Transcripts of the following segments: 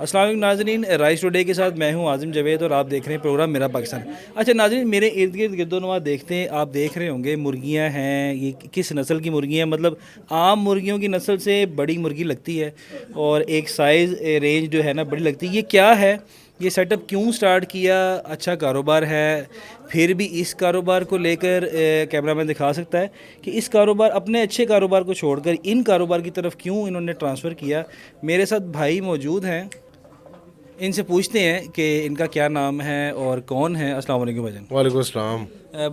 अस्सलाम वालेकुम नाज़रीन, राइस टुडे के साथ मैं हूं आज़िम जवेद और आप देख रहे हैं प्रोग्राम मेरा पाकिस्तान। अच्छा नाज़रीन, मेरे इर्द गिर्द गिरदोनवा देखते हैं, आप देख रहे होंगे मुर्गियां हैं। ये किस नस्ल की मुर्गियां, मतलब आम मुर्गियों की नस्ल से बड़ी मुर्गी लगती है और एक साइज़ रेंज जो है ना बड़ी लगती है। ये क्या है, ये सेटअप क्यों स्टार्ट किया? अच्छा कारोबार है, फिर भी इस कारोबार को लेकर कैमरामैन दिखा सकता है कि इस कारोबार, अपने अच्छे कारोबार को छोड़कर इन कारोबार की तरफ क्यों इन्होंने ट्रांसफ़र किया। मेरे साथ भाई मौजूद हैं, इनसे पूछते हैं कि इनका क्या नाम है और कौन है। अस्सलाम वालेकुम भाईजान। वालेकुम अस्सलाम।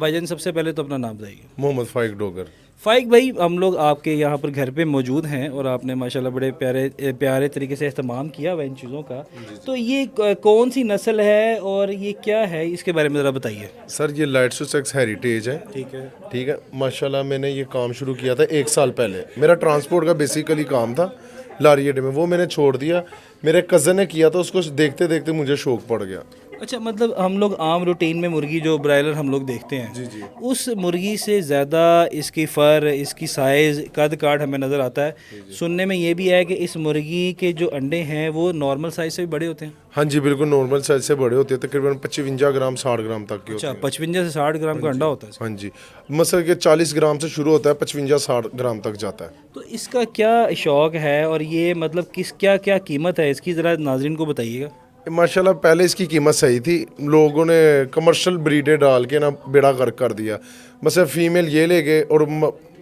भाईजान सबसे पहले तो अपना नाम बताइए। मोहम्मद फाइक डोगर। फ़ाइक भाई, हम लोग आपके यहाँ पर घर पे मौजूद हैं और आपने माशाल्लाह बड़े प्यारे प्यारे तरीके से इस्तेमाल किया हुआ इन चीज़ों का। तो ये कौन सी नस्ल है और ये क्या है, इसके बारे में ज़रा बताइए। सर ये लाइट सुसेक्स हेरिटेज है। ठीक है। ठीक है, माशाल्लाह मैंने ये काम शुरू किया था 1 साल पहले। मेरा ट्रांसपोर्ट का बेसिकली काम था लारी अड्डे में, वो मैंने छोड़ दिया। मेरे कज़न ने किया था, उसको देखते देखते मुझे शौक पड़ गया। अच्छा, मतलब हम लोग आम रूटीन में मुर्गी जो ब्रायलर हम लोग देखते हैं, जी जी। उस मुर्गी से ज़्यादा इसकी फ़र, इसकी साइज़, कद काठ हमें नज़र आता है। सुनने में ये भी है कि इस मुर्गी के जो अंडे हैं वो नॉर्मल साइज़ से भी बड़े होते हैं। हाँ जी बिल्कुल, नॉर्मल साइज से बड़े होते हैं, तकरीबन 55 ग्राम 60 ग्राम तक के होते अच्छा, हैं। 55 से 60 ग्राम का अंडा होता है। हाँ जी, मसल के 40 ग्राम से शुरू होता है, 55-60 ग्राम तक जाता है। तो इसका क्या शौक़ है और ये मतलब किस क्या क्या कीमत है इसकी, ज़रा नाज़रीन को बताइएगा। माशाल्लाह पहले इसकी कीमत सही थी, लोगों ने कमर्शियल ब्रीडें डाल के ना बेड़ा गर्क कर दिया। बस फीमेल ये ले गए और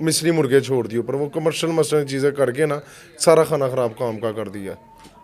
मिस्री मुर्गे छोड़ दिए ऊपर, वो कमर्शियल मसल चीज़ें करके ना सारा खाना ख़राब काम का कर दिया।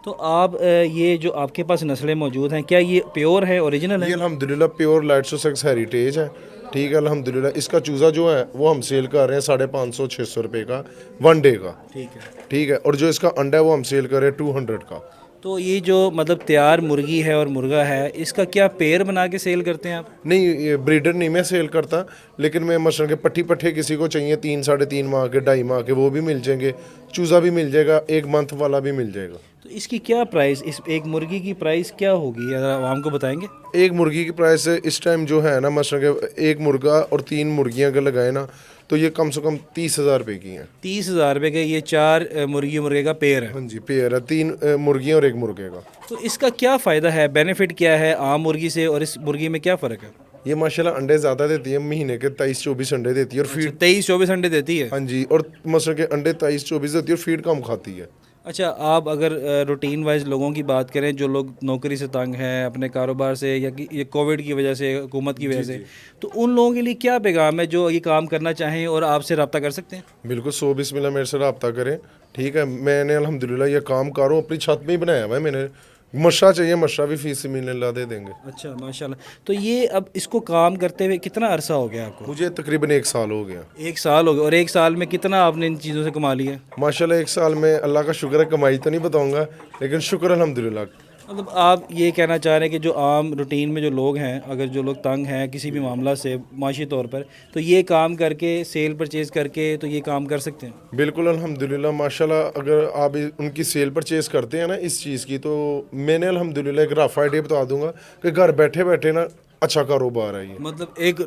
तो आप ये जो आपके पास नस्लें मौजूद हैं, क्या ये प्योर है, ओरिजिनल ये है? अल्हम्दुलिल्लाह प्योर लाइट सुसेक्स हेरिटेज है। ठीक है, अल्हम्दुलिल्लाह इसका चूज़ा जो है वो हम सेल कर रहे हैं 550-600 रुपये का 1 डे का। ठीक है। ठीक है, और जो इसका अंडा है वो हम सेल कर रहे हैं 200 का। तो ये जो मतलब तैयार मुर्गी है और मुर्गा है, इसका क्या पेयर बना के सेल करते हैं आप? नहीं, ये ब्रीडर नहीं मैं सेल करता, लेकिन मैं मसलन के पट्टी पट्ठे किसी को चाहिए 3-3.5 माह के 2.5 माह के, वो भी मिल जाएंगे। चूज़ा भी मिल जाएगा, 1 मंथ वाला भी मिल जाएगा। तो इसकी क्या प्राइस, इस एक मुर्गी की प्राइस क्या होगी, अगर आवाम को बताएंगे? एक मुर्गी की प्राइस इस टाइम जो है ना, मसलन के एक मुर्गा और 3 मुर्गियाँ अगर लगाए ना, तो ये कम से कम 30,000 रुपये की हैं। 30,000 रुपये के ये 4 मुर्गी मुर्गे का पेयर है। हाँ जी, पेयर है, 3 मुर्गियाँ और 1 मुर्गे का। तो इसका क्या फ़ायदा है, बेनिफिट क्या है आम मुर्गी से और इस मुर्गी में क्या फ़र्क है? ये माशाल्लाह अंडे ज़्यादा देती है, महीने के 23-24 अंडे देती है और अच्छा, फीड। 23-24 अंडे देती है। हाँ जी, और मसलन के अंडे 23-24 देती है और फीड कम खाती है। अच्छा, आप अगर रूटीन वाइज लोगों की बात करें, जो लोग नौकरी से तंग हैं अपने कारोबार से, या कि ये कोविड की वजह से, हुकूमत की वजह से, तो उन लोगों के लिए क्या पैगाम है जो ये काम करना चाहें और आपसे रब्ता कर सकते हैं? बिल्कुल 100 बिस्मिल्लाह मेरे से रब्ता करें। ठीक है, मैंने अल्हम्दुलिल्लाह ये काम कर रहा हूँ, अपनी छत में ही बनाया हुआ है मैंने। मशरा चाहिए, मशरा भी फीस मिलने दे देंगे। अच्छा माशाल्लाह। तो ये अब इसको काम करते हुए कितना अरसा हो गया आपको? मुझे तकरीबन 1 साल हो गया। 1 साल हो गया। और 1 साल में कितना आपने इन चीज़ों से कमा लिया? माशाल्लाह 1 साल में अल्लाह का शुक्र है, कमाई तो नहीं बताऊंगा, लेकिन शुक्र अल्हम्दुलिल्लाह। मतलब आप ये कहना चाह रहे हैं कि जो आम रूटीन में जो लोग हैं, अगर जो लोग तंग हैं किसी भी मामला से माशी तौर पर, तो ये काम करके, सेल परचेज़ करके, तो ये काम कर सकते हैं। बिल्कुल अल्हम्दुलिल्लाह माशाल्लाह, अगर आप उनकी सेल परचेज़ करते हैं ना इस चीज़ की, तो मैंने अल्हम्दुलिल्लाह एक रफ़ आइडिया बता दूंगा कि घर बैठे बैठे ना अच्छा कारोबार है ये। मतलब एक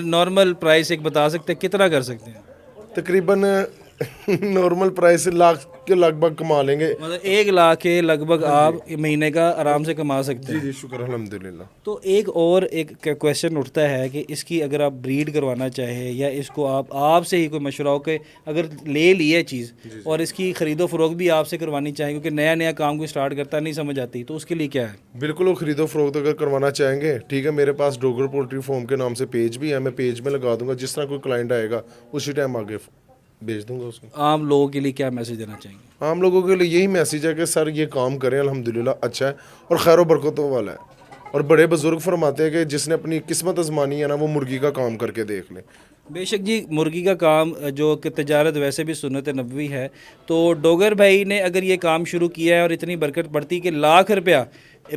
नॉर्मल प्राइस एक बता सकते हैं, कितना कर सकते हैं? तकरीबन नॉर्मल प्राइस लाख के लगभग कमा लेंगे। मतलब 1 लाख के लगभग आप महीने का आराम से कमा सकते जी हैं। जी, शुक्र अल्हम्दुलिल्लाह। तो एक क्वेश्चन उठता है कि इसकी अगर आप ब्रीड करवाना चाहे, या इसको आपसे ही कोई मशवरा हो कि अगर ले लिए चीज़ और इसकी ख़रीदो फरोख्त भी आपसे करवानी चाहिए, क्योंकि नया नया काम कोई स्टार्ट करता नहीं समझ आती, तो उसके लिए क्या है? बिल्कुल, वो खरीदो फरोख्त अगर करवाना चाहेंगे, ठीक है, मेरे पास डोगर पोल्ट्री फार्म के नाम से पेज भी है, मैं पेज में लगा दूंगा। जिस तरह कोई क्लाइंट आएगा उसी टाइम आगे भेज दूंगा उसको। आम लोगों के लिए क्या मैसेज देना चाहेंगे? आम लोगों के लिए यही मैसेज है कि सर ये काम करें, अल्हम्दुलिल्लाह अच्छा है और खैर व बरकतों वाला है। और बड़े बुजुर्ग फरमाते हैं कि जिसने अपनी किस्मत आजमानी है ना, वो मुर्गी का काम करके देख ले। बेशक जी, मुर्गी का काम जो कि तजारत वैसे भी सुन्नत नबवी है, तो डोगर भाई ने अगर ये काम शुरू किया है और इतनी बरकत बढ़ती कि लाख रुपया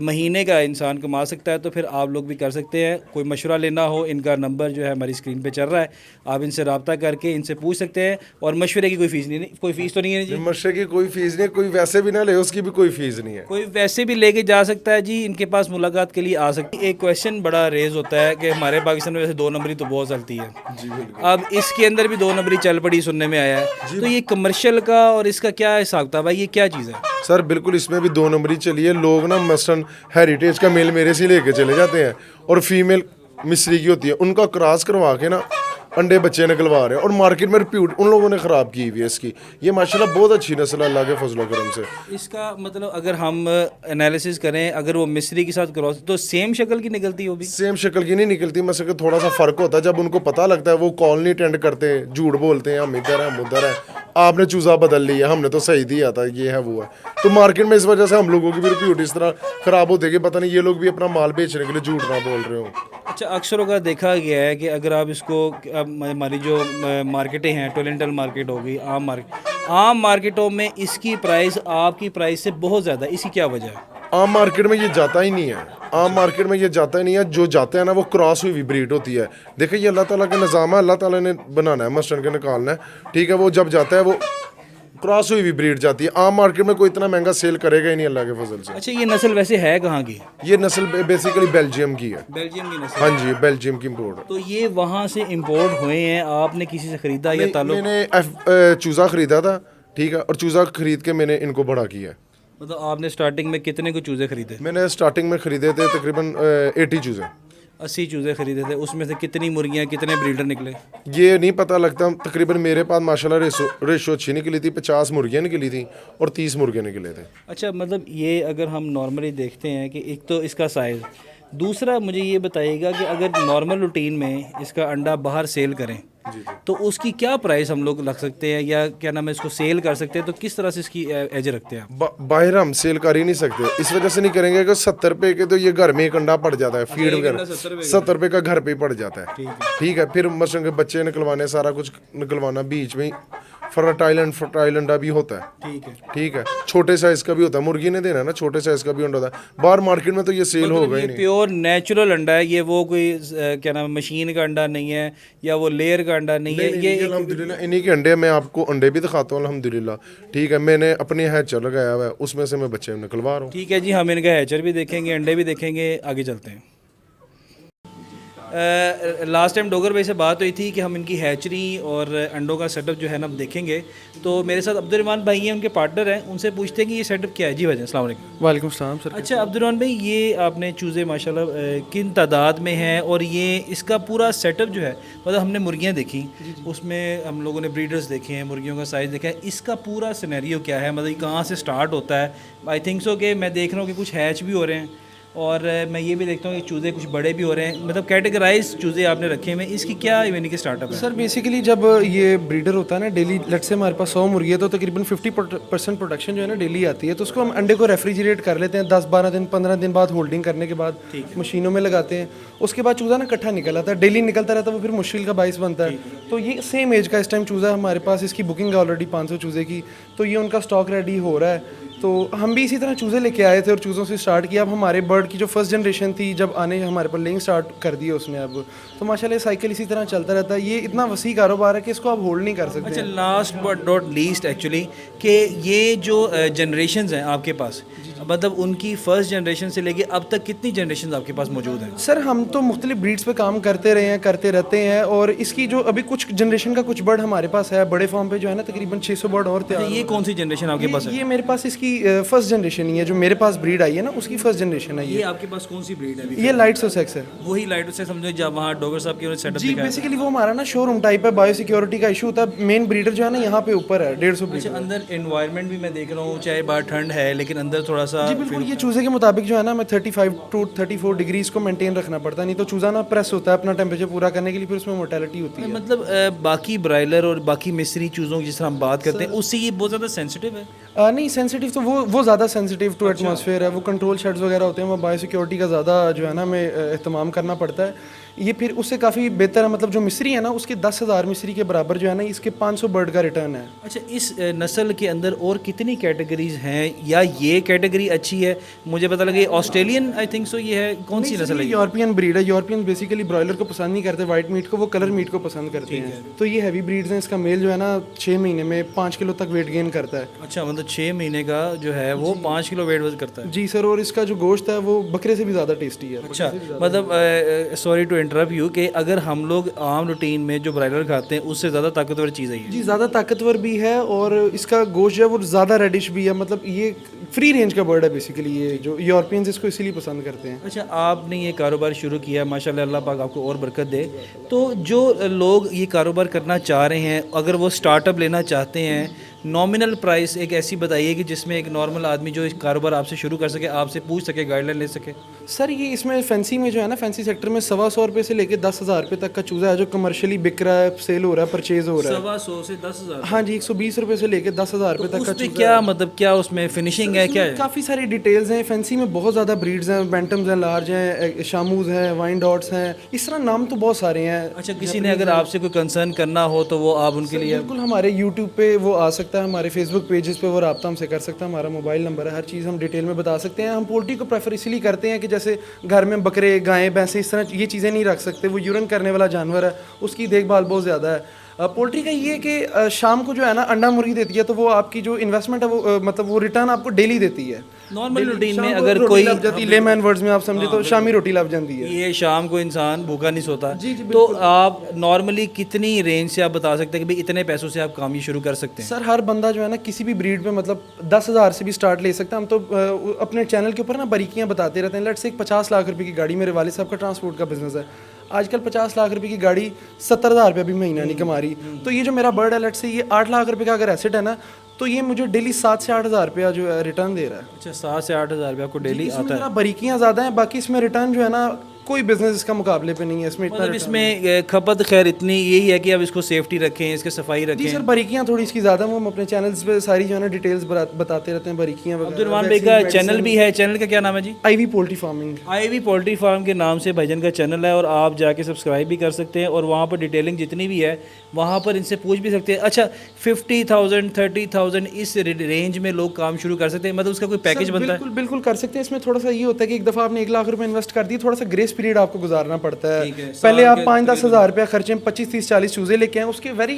महीने का इंसान कमा सकता है, तो फिर आप लोग भी कर सकते हैं। कोई मशवरा लेना हो, इनका नंबर जो है हमारी स्क्रीन पे चल रहा है, आप इनसे रब्ता करके इनसे पूछ सकते हैं। और मशवरे की कोई फ़ीस नहीं, कोई फ़ीस तो नहीं है जी? मशरे की कोई फीस नहीं है, कोई वैसे भी ना ले उसकी भी कोई फीस नहीं है। कोई वैसे भी लेके जा सकता है जी, इनके पास मुलाकात के लिए आ सकती है। एक क्वेश्चन बड़ा रेज होता है कि हमारे पाकिस्तान में वैसे 2 नंबरी तो बहुत चलती है जी बिल्कुल। अब इसके अंदर भी 2 नंबरी चल पड़ी, सुनने में आया है। तो ये कमर्शियल का और इसका क्या हिसाब था भाई, ये क्या चीज़ है? सर बिल्कुल इसमें भी 2 नंबरी चली है। लोग ना मसलन हेरिटेज का मेल मेरे से लेके चले जाते हैं और फीमेल मिस्री की होती है, उनका क्रॉस करवा के ना अंडे बच्चे निकलवा रहे हैं और मार्केट में रिप्यूट उन लोगों ने ख़राब की हुई है इसकी। ये माशाल्लाह बहुत अच्छी नस्ल है अल्लाह के फजल करम से। इसका मतलब अगर हम एनालिसिस करें, अगर वो मिस्री के साथ क्रॉस तो सेम शक्ल की निकलती होगी? सेम शक्ल की नहीं निकलती, मसलन कि थोड़ा सा फ़र्क होता है। जब उनको पता लगता है वो कॉल नहीं अटेंड करते, झूठ बोलते हैं हम इधर हैं हम उधर हैं, आपने चूज़ा बदल लिया, हमने तो सही दिया था, ये है वो है। तो मार्केट में इस वजह से हम लोगों की भी रिप्यूट इस तरह ख़राब होती है कि पता नहीं ये लोग भी अपना माल बेचने के लिए झूठ ना बोल रहे हो। अच्छा, अक्सर का देखा गया है कि अगर आप इसको हमारी जो मार्केटें हैं, टोरेंटल मार्केट हो गई, आम मार्केटों में इसकी प्राइस आपकी प्राइस से बहुत ज़्यादा, इसकी क्या वजह है? आम मार्केट में ये जाता ही नहीं है, आम मार्केट में ये जाता ही नहीं है। जो जाते हैं ना वो क्रॉस हुई ब्रीड होती है। देखिए ये अल्लाह ताला का निज़ाम है, अल्लाह ताला ने बनाना है, मस्टर्न के निकालना है, ठीक है। वो जब जाता है वो क्रॉस हुई हुई ब्रीड जाती है। आम मार्केट में कोई इतना महंगा सेल करेगा ही नहीं अल्लाह के फजल से। अच्छा, ये नस्ल वैसे है कहाँ की? ये नस्ल बेसिकली बेल्जियम की है। बेल्जियम की नस्ल? हाँ जी, बेल्जियम की इम्पोर्ट। तो ये वहाँ से इंपोर्ट हुए हैं, आपने किसी से ख़रीदा या ताल्लुक? मैंने चूज़ा ख़रीदा था, ठीक है, और चूज़ा ख़रीद के मैंने इनको बड़ा किया है। मतलब आपने स्टार्टिंग में कितने को चूज़े खरीदे? मैंने स्टार्टिंग में ख़रीदे थे तकरीबन 80 चूज़े। 80 चूज़े खरीदे थे, उसमें से कितनी मुर्गियाँ कितने ब्रीडर निकले? ये नहीं पता लगता। तकरीबन मेरे पास माशाल्लाह रेशो अच्छी निकली थी, 50 मुर्गियाँ निकली थी और 30 मुर्गे निकले थे। अच्छा, मतलब ये अगर हम नॉर्मली देखते हैं कि एक तो इसका साइज़, दूसरा मुझे ये बताइएगा कि अगर नॉर्मल रूटीन में इसका अंडा बाहर सेल करें तो उसकी क्या प्राइस हम लोग रख सकते हैं, या क्या नाम है इसको सेल कर सकते हैं, तो किस तरह से इसकी एज रखते हैं आप? बाहर हम सेल कर ही नहीं सकते, इस वजह से नहीं करेंगे कि 70 रुपए के तो ये घर में एक अंडा पड़ जाता है, फीड वगैरह 70 रुपए का घर पे ही पड़ जाता है, ठीक है। फिर मसलन के बच्चे निकलवाने, सारा कुछ निकलवाना, बीच में फर्टाइल अंडा भी होता है, ठीक है। छोटे साइज का भी होता है, मुर्गी ने देना है ना, छोटे साइज का भी अंडा होता है। बाहर मार्केट में तो ये सेल होगा ही नहीं। प्योर नेचुरल अंडा है ये, वो कोई क्या नाम है मशीन का अंडा नहीं है या वो लेयर का अंडा नहीं है। ये अल्हम्दुलिल्लाह इन्हीं के अंडे, मैं आपको अंडे भी दिखाता हूँ अल्हम्दुलिल्लाह, ठीक है। मैंने अपने हैचर लगाया हुआ है, उसमें से मैं बच्चे निकलवा रहा हूँ। ठीक है जी, हम इनका हैचर भी देखेंगे, अंडे भी देखेंगे, आगे चलते हैं। लास्ट टाइम डोगर भाई से बात हुई थी कि हम इनकी हैचरी और अंडों का सेटअप जो है ना देखेंगे। तो मेरे साथ अब्दुर्रहमान भाई हैं, उनके पार्टनर हैं, उनसे पूछते हैं कि ये सेटअप क्या है। जी भाई, अस्सलाम वालेकुम। वालेकुम सलाम सर। अच्छा अब्दुर्रहमान भाई, ये आपने चूज़े माशाल्लाह किन तादाद में हैं, और ये इसका पूरा सेटअप जो है, मतलब हमने मुर्गियाँ देखी, उसमें हम लोगों ने ब्रीडर्स देखे हैं, मुर्गियों का साइज़ देखा है, इसका पूरा सिनेरियो क्या है, मतलब कहाँ से स्टार्ट होता है? आई थिंक सो कि मैं देख रहा हूँ कि कुछ हैच भी हो रहे हैं, और मैं ये भी देखता हूँ कि चूज़े कुछ बड़े भी हो रहे हैं, मतलब कैटेगराइज चूज़े आपने रखे हुए हैं। इसकी क्या यानी कि स्टार्टअप है? सर बेसिकली जब ये ब्रीडर होता है ना, डेली लेट से हमारे पास 100 मुर्गी है तो तकरीबन 50% प्रोडक्शन जो है ना डेली आती है। तो उसको हम अंडे को रेफ्रिजरेट कर लेते हैं 10-12 दिन 15 दिन बाद, होल्डिंग करने के बाद मशीनों में लगाते हैं। उसके बाद चूज़ा ना इकट्ठा निकल आता है, डेली निकलता रहता है, वो फिर मुश्किल का बाइस बनता है। तो ये सेम एज का इस टाइम चूज़ा हमारे पास, इसकी बुकिंग है ऑलरेडी 500 चूज़े की, तो ये उनका स्टॉक रेडी हो रहा है। तो हम भी इसी तरह चूज़े लेके आए थे और चूज़ों से स्टार्ट किया। अब हमारे बर्ड की जो फर्स्ट जनरेशन थी, जब आने हमारे पर लेइंग स्टार्ट कर दिए उसने, अब तो माशाल्लाह साइकिल इसी तरह चलता रहता है। ये इतना वसी कारोबार है कि इसको आप होल्ड नहीं कर सकते। अच्छा, last but not least actually कि ये जो जनरेशंस हैं आपके पास, मतलब उनकी फर्स्ट जनरेशन से लेके अब तक कितनी जनरेशन आपके पास मौजूद हैं? सर हम तो मुख्तलिफ ब्रीड्स पे काम करते रहे हैं, करते रहते हैं, और इसकी जो अभी कुछ जनरेशन का कुछ बर्ड हमारे पास है बड़े फार्म पे जो है ना, तकरीबन 600 बर्ड और तैयार। ये कौन सी जनरेशन आपके पास है? ये मेरे पास इसकी फर्स्ट जनरेशन ही है, जो मेरे पास ब्रीड आई है ना उसकी फर्स्ट जनरेशन है ये आपके पास कौन सी ब्रीड है? ये लाइट सोसेक्स है। वही लाइट से समझो जब वहाँ डोगर साहब की सेटअप जी बेसिकली वो हमारा ना शोरूम टाइप है, बायो सिक्योरिटी का इशू होता है। मेन ब्रीडर जो है ना यहाँ पे ऊपर है 150 ब्रीडर। अच्छा, अंदर एनवायरनमेंट भी मैं देख रहा हूँ, चाहे बाहर ठंड है लेकिन अंदर थोड़ा सा। जी बिल्कुल, ये चूज़े के मुताबिक जो है ना, मैं 35 to 34 डिग्री इसको मेंटेन रखना पड़ता है, नहीं तो चूज़ा ना प्रेस होता है अपना टेम्परेचर पूरा करने के लिए, फिर उसमें मोर्टेलिटी होती है। मतलब बाकी ब्रायलर और बाकी मिस्री चूज़ों की जिस तरह हम बात करते हैं, उससे ये बहुत ज़्यादा सेंसिटिव है? नहीं सेंसिटिव तो वो ज़्यादा सेंसिटिव टू एटमॉस्फेयर है। वो कंट्रोल शेड्स वगैरह होते हैं, वो बायो सिक्योरिटी का ज़्यादा जो है ना हमें एहतमाम करना पड़ता है। ये फिर उससे काफ़ी बेहतर है, मतलब जो मिस्री है ना उसके 10,000 मिस्री के बराबर जो है ना, इसके 500 बर्ड का रिटर्न है। अच्छा, इस नस्ल के अंदर और कितनी कैटेगरीज हैं, या ये कैटेगरी पेडिग्री अच्छी है, मुझे पता लगा ये ऑस्ट्रेलियन आई थिंक सो, ये है कौन सी नस्ल है? यूरोपियन ब्रीड है। यूरोपियन बेसिकली ब्रॉयलर को पसंद नहीं करते, वाइट मीट को, वो कलर मीट को पसंद करते हैं। तो ये हैवी ब्रीड्स हैं। इसका मेल जो है ना 6 महीने में 5 किलो तक वेट गेन करता है। अच्छा, मतलब 6 महीने का जो है वो 5 किलो वेट करता है? जी सर, और इसका जो गोश्त है वो बकरे से भी ज़्यादा टेस्टी है। अच्छा, मतलब सॉरी टू इंटरप्ट यू कि अगर हम लोग आम रूटीन में जो ब्रायलर खाते हैं उससे ज़्यादा ताकतवर चीज़ है ये? जी, ज़्यादा ताकतवर भी है और इसका गोश्त जो है वो ज़्यादा रेडिश भी है। मतलब ये फ्री रेंज का बर्ड है बेसिकली, ये जो यूरोपियंस इसको इसीलिए पसंद करते हैं। अच्छा, आपने ये कारोबार शुरू किया, माशाल्लाह, अल्लाह पाक आपको और बरकत दे। तो जो लोग ये कारोबार करना चाह रहे हैं, अगर वो स्टार्टअप लेना चाहते हैं, नॉमिनल प्राइस एक ऐसी बताइए कि जिसमें एक नॉर्मल आदमी जो इस कारोबार आपसे शुरू कर सके, आपसे पूछ सके, गाइडलाइन ले सके। सर ये इसमें फैंसी में जो है ना, फैंसी सेक्टर में 125 रुपये से लेके 10,000 रुपये तक का चूज़ा है जो कमर्शियली बिक रहा है, सेल हो रहा है, परचेज हो रहा है। 125 से 10,000? हाँ जी, 120 रुपये से लेके 10,000 रुपये तक का उसमें क्या मतलब, क्या उसमें फिनिशिंग है, क्या है? काफ़ी सारी डिटेल्स हैं। फैंसी में बहुत ज़्यादा ब्रीड्स हैं, बैंटम्स हैं, लार्ज हैं, शामूज हैं, वाइन डॉट्स हैं, इस तरह नाम तो बहुत सारे हैं। अच्छा, किसी ने अगर आपसे कोई कंसर्न करना हो तो वो आप उनके लिए? बिल्कुल, हमारे यूट्यूब पे वो आ सकता है, हमारे फेसबुक पेजेस पे वो रब्ता हमसे कर सकता है, हमारा मोबाइल नंबर है, हर चीज़ हम डिटेल में बता सकते हैं। हम पोल्ट्री को प्रेफर इसलिए करते हैं कि जैसे घर में बकरे, गायें, भैंसें, इस तरह ये चीज़ें नहीं रख सकते। वो यूरन करने वाला जानवर है, उसकी देखभाल बहुत ज़्यादा है। पोल्ट्री का ये कि शाम को जो है ना अंडा मुर्गी देती है, तो वो आपकी जो इन्वेस्टमेंट है वो मतलब वो रिटर्न आपको डेली देती है। नॉर्मल रूटीन में अगर कोई लेमैन वर्ड्स में आप समझे तो शामी रोटी लग जाती है। ये शाम को इंसान भूखा नहीं सोता, तो आप नॉर्मली कितनी रेंज से आप बता सकते हैं कि भाई इतने पैसों से आप काम ये शुरू कर सकते हैं? सर हर बंदा जो है ना किसी भी ब्रीड में मतलब 10,000 से भी स्टार्ट ले सकता है। हम तो अपने चैनल के ऊपर ना बारीकियां बताते रहते हैं। लेट्स से एक 50 लाख रुपए की गाड़ी, मेरे वालिद साहब का ट्रांसपोर्ट का बिजनेस है, आजकल 50 लाख रुपए की गाड़ी 70,000 रुपये भी महीना नहीं कमा रही। तो ये जो मेरा बर्ड है, लेट्स से ये 8 लाख रुपए का अगर एसेट है ना, तो ये मुझे डेली 7 से 8,000 रुपया जो है रिटर्न दे रहा है। अच्छा, 7 से 8,000 रुपये आपको डेली आता है? बारीकियां ज़्यादा हैं, बाकी इसमें रिटर्न जो है ना कोई बिजनेस इसका मुकाबले पे नहीं है। इसमें इतना मतलब इसमें खपत खैर इतनी यही है कि अब इसको सेफ्टी रखें, इसके सफाई रखें। जी सर, बारीकियां थोड़ी इसकी ज़्यादा हैं, वो हम अपने चैनल्स पे सारी जो है ना डिटेल्स बताते रहते हैं, बारीकियां वगैरह। अब्दुर्रहमान भाई का चैनल भी है, चैनल का क्या नाम है जी? IV poultry farming. IV poultry farm के नाम से भाईजान का चैनल है और आप जाके सब्सक्राइब भी कर सकते हैं और वहाँ पर डिटेलिंग जितनी भी है वहाँ पर इनसे पूछ भी सकते हैं। अच्छा, 50,000 30,000 इस रेंज में लोग काम शुरू कर सकते हैं, मतलब उसका कोई पैकेज बनता है? बिल्कुल बिल्कुल कर सकते हैं। इसमें थोड़ा सा ये होता है कि एक दफ़ा आपने 1 लाख रुपए इन्वेस्ट कर दिए, थोड़ा सा ग्रेस पीरियड आपको गुजारना पड़ता है। पहले आप 5-10 हज़ार रुपया खर्चे, 25 30 40 चूज़े लेके आए, उसके वेरी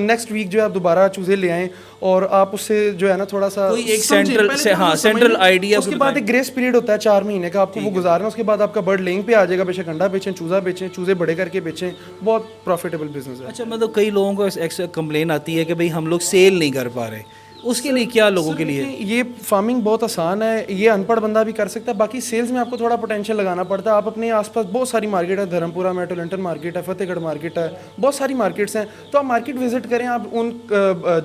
नेक्स्ट वीक जो है आप दोबारा चूज़े ले आएँ और आप उससे जो है ना थोड़ा सा कोई एक सेंट्रल से, हाँ, सेंट्रल आइडिया। उसके बाद एक ग्रेस पीरियड होता है 4 महीने का, आपको वो गुजारना। उसके बाद आपका बर्ड लेइंग पे आ जाएगा, बेशक अंडा बेचें, चूज़ा बेचें, चूज़े बड़े करके बेचें, बहुत प्रॉफिटेबल बिजनेस है। अच्छा, मतलब कई लोगों को कंप्लेन आती है कि भाई हम लोग सेल नहीं कर पा रहे, उसके लिए क्या लोगों के लिए? ये फार्मिंग बहुत आसान है, ये अनपढ़ बंदा भी कर सकता है। बाकी सेल्स में आपको थोड़ा पोटेंशियल लगाना पड़ता है। आप अपने आसपास बहुत सारी मार्केट है, धर्मपुरा में टोलेंटन मार्केट है, फतेहगढ़ मार्केट है, बहुत सारी मार्केट्स हैं। तो आप मार्केट विजिट करें, आप उन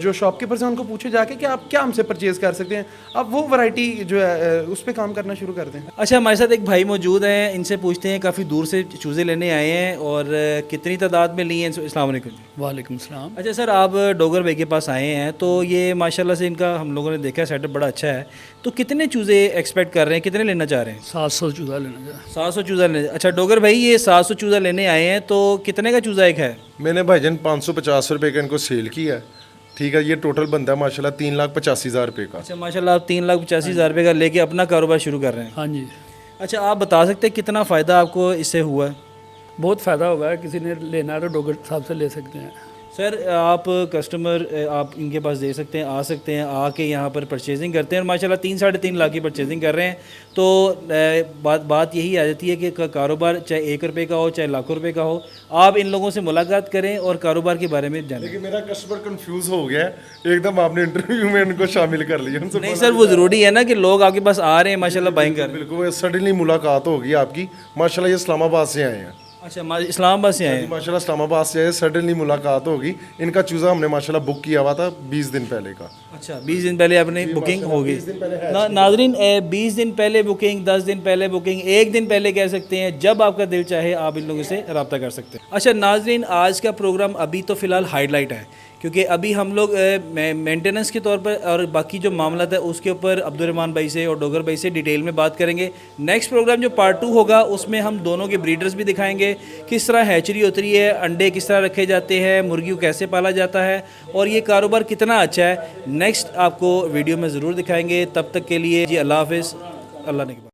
जो शॉपकीपर्स हैं उनको पूछे जाके कि आप क्या हमसे परचेज़ कर सकते हैं, आप वो वैरायटी जो है उस पर काम करना शुरू कर दें। अच्छा, हमारे साथ एक भाई मौजूद हैं, इनसे पूछते हैं, काफ़ी दूर से चूज़े लेने आए हैं और कितनी तादाद में लिए हैं? अस्सलाम वालेकुम। वालेकुम सलाम। अच्छा सर, आप डोगर भाई के पास आए हैं, तो ये माशाल्लाह से इनका हम लोगों ने देखा है सेटअप बड़ा अच्छा है, तो कितने चूज़े एक्सपेक्ट कर रहे हैं, कितने लेना चाह रहे हैं? 700 चूज़ा लेना चाह। 700 चूज़ा लेने। अच्छा डोगर भाई, ये 700 चूज़ा लेने आए हैं, तो कितने का चूज़ा एक है? मैंने भाईजान 550 रुपये का इनको सेल किया है, ठीक है। ये टोटल बनता है माशाल्लाह 3,85,000 रुपये का। अच्छा माशाल्लाह, आप 3,85,000 रुपये का लेके अपना कारोबार शुरू कर रहे हैं? हाँ जी, अच्छा, आप बता सकते हैं कितना फ़ायदा आपको इससे हुआ है? बहुत फ़ायदा हुआ है, किसी ने लेना है तो डोगर साहब से ले सकते हैं। सर, आप कस्टमर आप इनके पास दे सकते हैं, आ सकते हैं, आके यहाँ पर परचेजिंग करते हैं और माशाल्लाह 3-3.5 लाख की परचेजिंग कर रहे हैं। तो बात यही आ जाती है कि कारोबार चाहे 1 रुपये का हो, चाहे लाखों रुपए का हो, आप इन लोगों से मुलाकात करें और कारोबार के बारे में जानें। लेकिन मेरा कस्टमर कंफ्यूज हो गया है, एकदम आपने इंटरव्यू में इनको शामिल कर लिया। उनसे नहीं सर, वो ज़रूरी है ना कि लोग आपके पास आ रहे हैं, माशाल्लाह बाइंग कर रहे हैं। बिल्कुल सडनली मुलाकात होगी आपकी। माशाल्लाह ये इस्लामाबाद से आए हैं। अच्छा, इस्लामाबाद से आए हैं? माशाल्लाह इस्लामाबाद से आए, सडनली मुलाकात होगी। इनका चूज़ा हमने माशाल्लाह बुक किया हुआ था 20 दिन पहले का। अच्छा, 20 दिन पहले अपनी बुकिंग होगी। नाजरीन, 20 दिन पहले बुकिंग, 10 दिन पहले बुकिंग, 1 दिन पहले कह सकते हैं, जब आपका दिल चाहे आप इन लोगों से रब्ता कर सकते हैं। अच्छा नाजरीन, आज का प्रोग्राम अभी तो फ़िलहाल हाईलाइट है, क्योंकि अभी हम लोग मेंटेनेंस के तौर पर और बाकी जो मामला है उसके ऊपर अब्दुलरहमान भाई से और डोगर भाई से डिटेल में बात करेंगे। नेक्स्ट प्रोग्राम जो पार्ट 2 होगा उसमें हम दोनों के ब्रीडर्स भी दिखाएंगे, किस तरह हैचरी होती है, अंडे किस तरह रखे जाते हैं, मुर्गी को कैसे पाला जाता है और ये कारोबार कितना अच्छा है। नेक्स्ट आपको वीडियो में ज़रूर दिखाएंगे। तब तक के लिए जी अल्लाह हाफिज़, अल्लाह ने